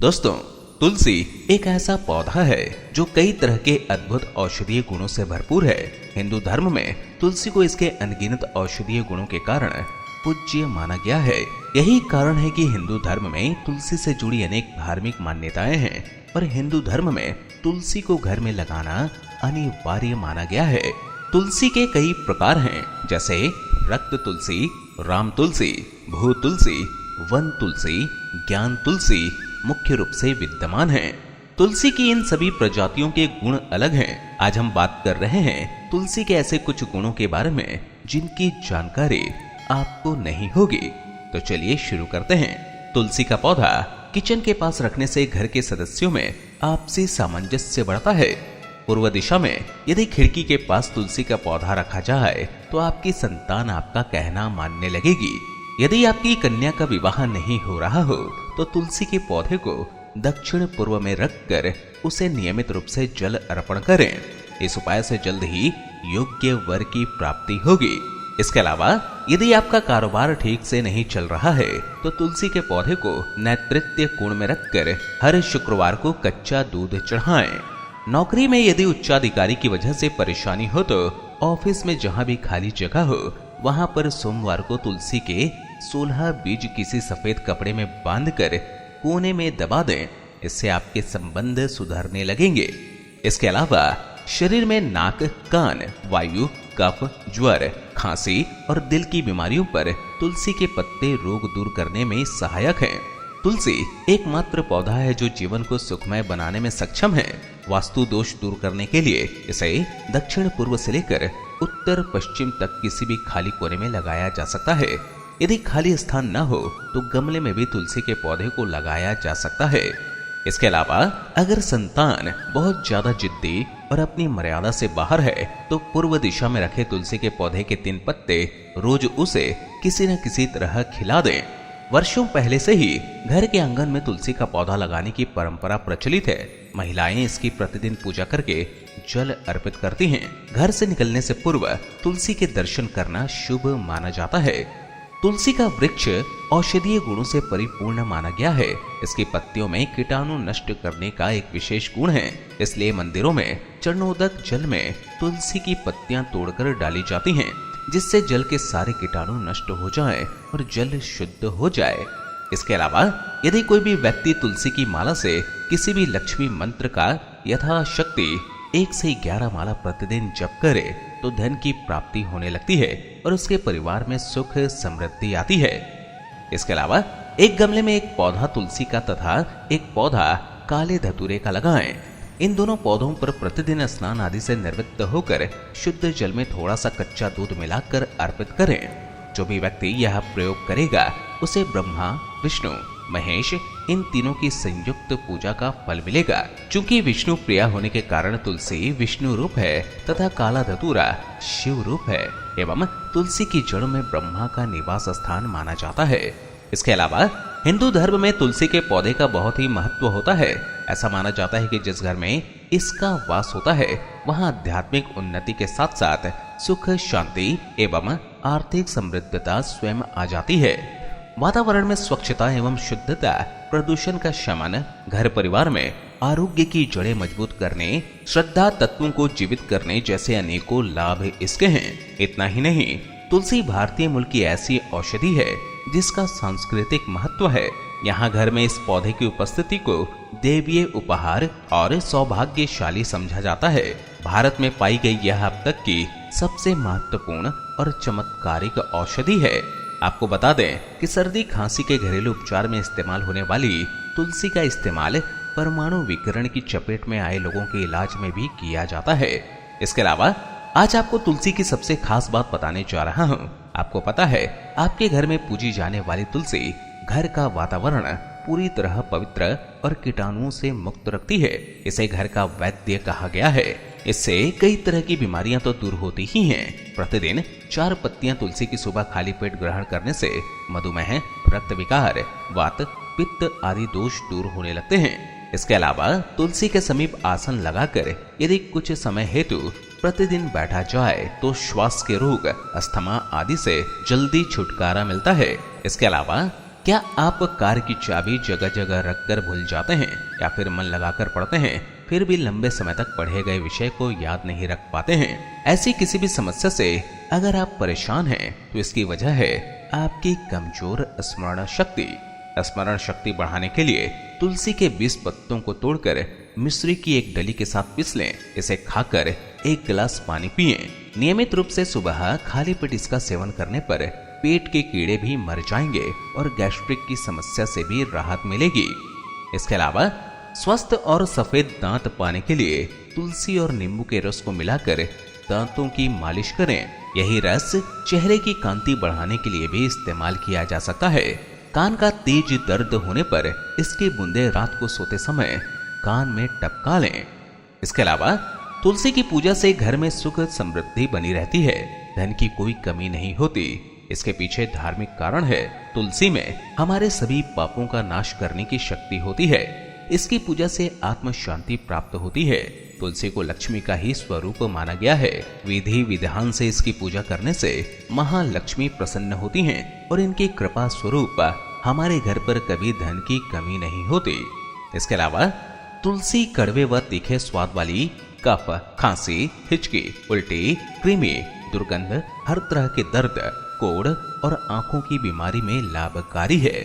दोस्तों, तुलसी एक ऐसा पौधा है जो कई तरह के अद्भुत औषधीय गुणों से भरपूर है। हिंदू धर्म में तुलसी को इसके अनगिनत औषधीय गुणों के कारण पूज्य माना गया है। यही कारण है कि हिंदू धर्म में तुलसी से जुड़ी अनेक धार्मिक मान्यताएं हैं और हिंदू धर्म में तुलसी को घर में लगाना अनिवार्य माना गया है। तुलसी के कई प्रकार हैं, जैसे रक्त तुलसी, राम तुलसी, भू तुलसी, वन तुलसी, ज्ञान तुलसी मुख्य रूप से विद्यमान हैं। तुलसी की इन सभी प्रजातियों के गुण अलग हैं। आज हम बात कर रहे हैं तुलसी के ऐसे कुछ गुणों के बारे में जिनकी जानकारी आपको नहीं होगी। तो चलिए शुरू करते हैं। तुलसी का पौधा किचन के पास रखने से घर के सदस्यों में आपसी सामंजस्य बढ़ता है। पूर्व दिशा में यदि खिड़की के पास तुलसी का पौधा रखा जाए तो आपकी संतान आपका कहना मानने लगेगी। यदि आपकी कन्या का विवाह नहीं हो रहा हो तो तुलसी के पौधे को दक्षिण पूर्व में रखकर उसे नियमित रूप से जल अर्पण करें। इस उपाय से जल्द ही योग्य वर की प्राप्ति होगी। इसके अलावा यदि आपका कारोबार ठीक से नहीं चल रहा है तो तुलसी के पौधे को नैतृत्य कोण में रखकर हर शुक्रवार को कच्चा दूध चढ़ाएं। नौकरी में यदि उच्चाधिकारी की वजह से परेशानी हो तो ऑफिस में जहां भी खाली जगह हो वहां पर सोमवार को तुलसी के 16 बीज किसी सफेद कपड़े में बांधकर कोने में दबा दें। इससे आपके संबंध सुधरने लगेंगे। इसके अलावा शरीर में नाक, कान, वायु, कफ, ज्वर, खांसी और दिल की बीमारियों पर तुलसी के पत्ते रोग दूर करने में सहायक हैं। तुलसी एकमात्र पौधा है जो जीवन को सुखमय बनाने में सक्षम है। वास्तु दोष दूर करने के लिए इसे दक्षिण पूर्व से लेकर उत्तर पश्चिम तक किसी भी खाली कोने में लगाया जा सकता है। यदि खाली स्थान न हो तो गमले में भी तुलसी के पौधे को लगाया जा सकता है। इसके अलावा अगर संतान बहुत ज्यादा जिद्दी और अपनी मर्यादा से बाहर है तो पूर्व दिशा में रखे तुलसी के पौधे के 3 पत्ते रोज उसे किसी न किसी तरह खिला दें। वर्षों पहले से ही घर के आंगन में तुलसी का पौधा लगाने की परंपरा प्रचलित है। महिलाएं इसकी प्रतिदिन पूजा करके जल अर्पित करती हैं। घर से निकलने से पूर्व तुलसी के दर्शन करना शुभ माना जाता है। तुलसी का वृक्ष औषधीय गुणों से परिपूर्ण माना गया है। इसकी पत्तियों में कीटाणु नष्ट करने का एक विशेष गुण है। इसलिए मंदिरों में चरणोदक जल में तुलसी की पत्तियां तोड़कर डाली जाती हैं, जिससे जल के सारे कीटाणु नष्ट हो जाएं और जल शुद्ध हो जाए। इसके अलावा यदि कोई भी व्यक्ति तुलसी की माला से किसी भी लक्ष्मी मंत्र का यथाशक्ति 1 से 11 माला प्रतिदिन जप करे तो धन की प्राप्ति होने लगती है और उसके परिवार में सुख समृद्धि आती है। इसके अलावा एक गमले में एक पौधा तुलसी का तथा एक पौधा काले धतूरे का लगाएं। इन दोनों पौधों पर प्रतिदिन स्नान आदि से निर्वृत्त होकर शुद्ध जल में थोड़ा सा कच्चा दूध मिलाकर अर्पित करें। जो भी व्यक्ति यह प्रयोग करेगा उसे ब्रह्मा, विष्णु, महेश इन तीनों की संयुक्त पूजा का फल मिलेगा। चूंकि विष्णु प्रिया होने के कारण तुलसी विष्णु रूप है तथा काला धतूरा शिव रूप है एवं तुलसी की जड़ में ब्रह्मा का निवास स्थान माना जाता है। इसके अलावा हिंदू धर्म में तुलसी के पौधे का बहुत ही महत्व होता है। ऐसा माना जाता है कि जिस घर में इसका वास होता है वहां आध्यात्मिक उन्नति के साथ साथ सुख, शांति एवं आर्थिक समृद्धता स्वयं आ जाती है। वातावरण में स्वच्छता एवं शुद्धता, प्रदूषण का शमन, घर परिवार में आरोग्य की जड़ें मजबूत करने, श्रद्धा तत्वों को जीवित करने जैसे अनेकों लाभ इसके हैं। इतना ही नहीं, तुलसी भारतीय मूल की ऐसी औषधि है जिसका सांस्कृतिक महत्व है। यहाँ घर में इस पौधे की उपस्थिति को देवीय उपहार और सौभाग्यशाली समझा जाता है। भारत में पाई गई यह अब तक की सबसे महत्वपूर्ण और चमत्कारिक औषधि है। आपको बता दें कि सर्दी खांसी के घरेलू उपचार में इस्तेमाल होने वाली तुलसी का इस्तेमाल परमाणु विकिरण की चपेट में आए लोगों के इलाज में भी किया जाता है। इसके अलावा आज आपको तुलसी की सबसे खास बात बताने जा रहा हूँ। आपको पता है आपके घर में पूजी जाने वाली तुलसी घर का वातावरण पूरी तरह पवित्र और कीटाणुओं से मुक्त रखती है। इसे घर का वैद्य कहा गया है। इससे कई तरह की बीमारियां तो दूर होती ही हैं। प्रतिदिन 4 पत्तियां तुलसी की सुबह खाली पेट ग्रहण करने से मधुमेह, रक्त विकार, वात, पित्त आदि दोष दूर होने लगते हैं। इसके अलावा तुलसी के समीप आसन लगाकर यदि कुछ समय हेतु प्रतिदिन बैठा जाए तो श्वास के रोग, अस्थमा आदि से जल्दी छुटकारा मिलता है। इसके अलावा क्या आप कार की चाबी जगह जगह रखकर भूल जाते हैं या फिर मन लगाकर पढ़ते हैं फिर भी लंबे समय तक पढ़े गए विषय को याद नहीं रख पाते हैं? ऐसी किसी भी समस्या से अगर आप परेशान हैं तो इसकी वजह है आपकी कमजोर स्मरण शक्ति। स्मरण शक्ति बढ़ाने के लिए तुलसी के 20 पत्तों को तोड़कर मिश्री की एक डली के साथ पीस लें। इसे खाकर 1 गिलास पानी पिएं। नियमित रूप से सुबह खाली पेट इसका सेवन करने पर पेट के कीड़े भी मर जाएंगे और गैस्ट्रिक की समस्या से भी राहत मिलेगी। इसके अलावा स्वस्थ और सफेद दांत पाने के लिए तुलसी और नींबू के रस को मिलाकर दांतों की मालिश करें। यही रस चेहरे की कांति बढ़ाने के लिए भी इस्तेमाल किया जा सकता है। कान का तेज दर्द होने पर इसकी बूंदे रात को सोते समय कान में टपका लें। इसके अलावा तुलसी की पूजा से घर में सुख समृद्धि बनी रहती है, धन की कोई कमी नहीं होती। इसके पीछे धार्मिक कारण है। तुलसी में हमारे सभी पापों का नाश करने की शक्ति होती है। इसकी पूजा से आत्म शांति प्राप्त होती है। तुलसी को लक्ष्मी का ही स्वरूप माना गया है। विधि विधान से इसकी पूजा करने से महालक्ष्मी प्रसन्न होती हैं और इनकी कृपा स्वरूप हमारे घर पर कभी धन की कमी नहीं होती। इसके अलावा तुलसी कड़वे व तीखे स्वाद वाली कफ, खांसी, हिचकी, उल्टी, कृमि, दुर्गंध, हर तरह के दर्द, कोढ़ और आंखों की बीमारी में लाभकारी है।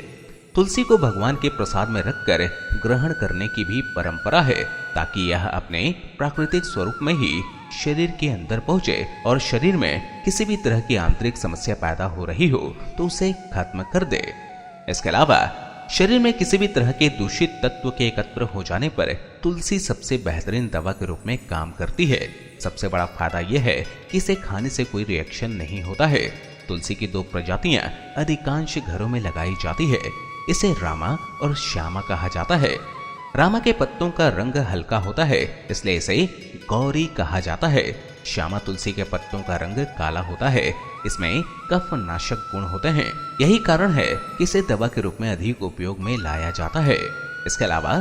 तुलसी को भगवान के प्रसाद में रखकर ग्रहण करने की भी परंपरा है ताकि यह अपने प्राकृतिक स्वरूप में ही शरीर के अंदर पहुंचे और शरीर में किसी भी तरह की आंतरिक समस्या पैदा हो रही हो तो उसे खत्म कर दे। इसके अलावा शरीर में किसी भी तरह के दूषित तत्व के एकत्र हो जाने पर तुलसी सबसे बेहतरीन दवा के रूप में काम करती है। सबसे बड़ा फायदा यह है कि इसे खाने से कोई रिएक्शन नहीं होता है। तुलसी की 2 प्रजातियां अधिकांश घरों में लगाई जाती है। इसे रामा और श्यामा कहा जाता है। रामा के पत्तों का रंग हल्का होता है इसलिए इसे गौरी कहा जाता है। श्यामा तुलसी के पत्तों का रंग काला होता है। इसमें कफ नाशक गुण होते हैं। यही कारण है कि इसे दवा के रूप में अधिक उपयोग में लाया जाता है। इसके अलावा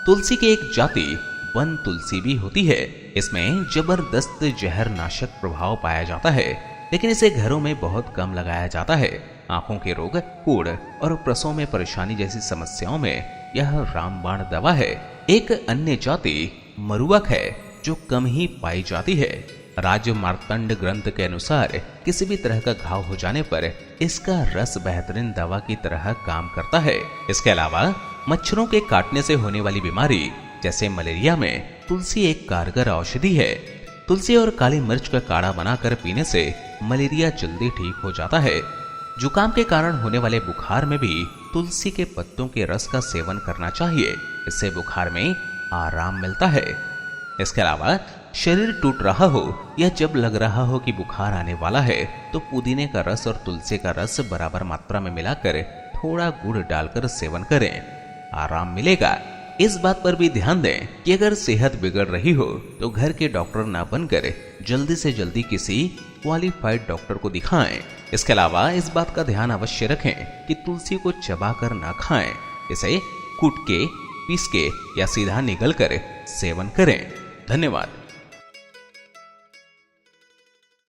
तुलसी की एक जाति वन तुलसी भी होती है। इसमें जबरदस्त जहर नाशक प्रभाव पाया जाता है लेकिन इसे घरों में बहुत कम लगाया जाता है। आंखों के रोग, कोढ़ और प्रसव में परेशानी जैसी समस्याओं में यह रामबाण दवा है। एक अन्य जाति मरुवक है जो कम ही पाई जाती है। राज मार्तंड ग्रंथ के अनुसार किसी भी तरह का घाव हो जाने पर इसका रस बेहतरीन दवा की तरह काम करता है। इसके अलावा मच्छरों के काटने से होने वाली बीमारी जैसे मलेरिया में तुलसी एक कारगर औषधि है। तुलसी और काली मिर्च का काढ़ा बनाकर पीने से मलेरिया जल्दी ठीक हो जाता है। जुकाम के कारण होने वाले बुखार में भी तुलसी के पत्तों के रस का सेवन करना चाहिए। इससे बुखार में आराम मिलता है। इसके अलावा शरीर टूट रहा हो या जब लग रहा हो कि बुखार आने वाला है तो पुदीने का रस और तुलसी का रस बराबर मात्रा में मिलाकर थोड़ा गुड़ डालकर सेवन करें, आराम मिलेगा। इस बात पर भी ध्यान दें कि अगर सेहत बिगड़ रही हो तो घर के डॉक्टर ना बनकर जल्दी से जल्दी किसी क्वालिफाइड डॉक्टर को दिखाएं। इसके अलावा इस बात का ध्यान अवश्य रखें कि तुलसी को चबाकर ना खाएं। इसे कूट के, पीस के या सीधा निगल कर सेवन करें। धन्यवाद।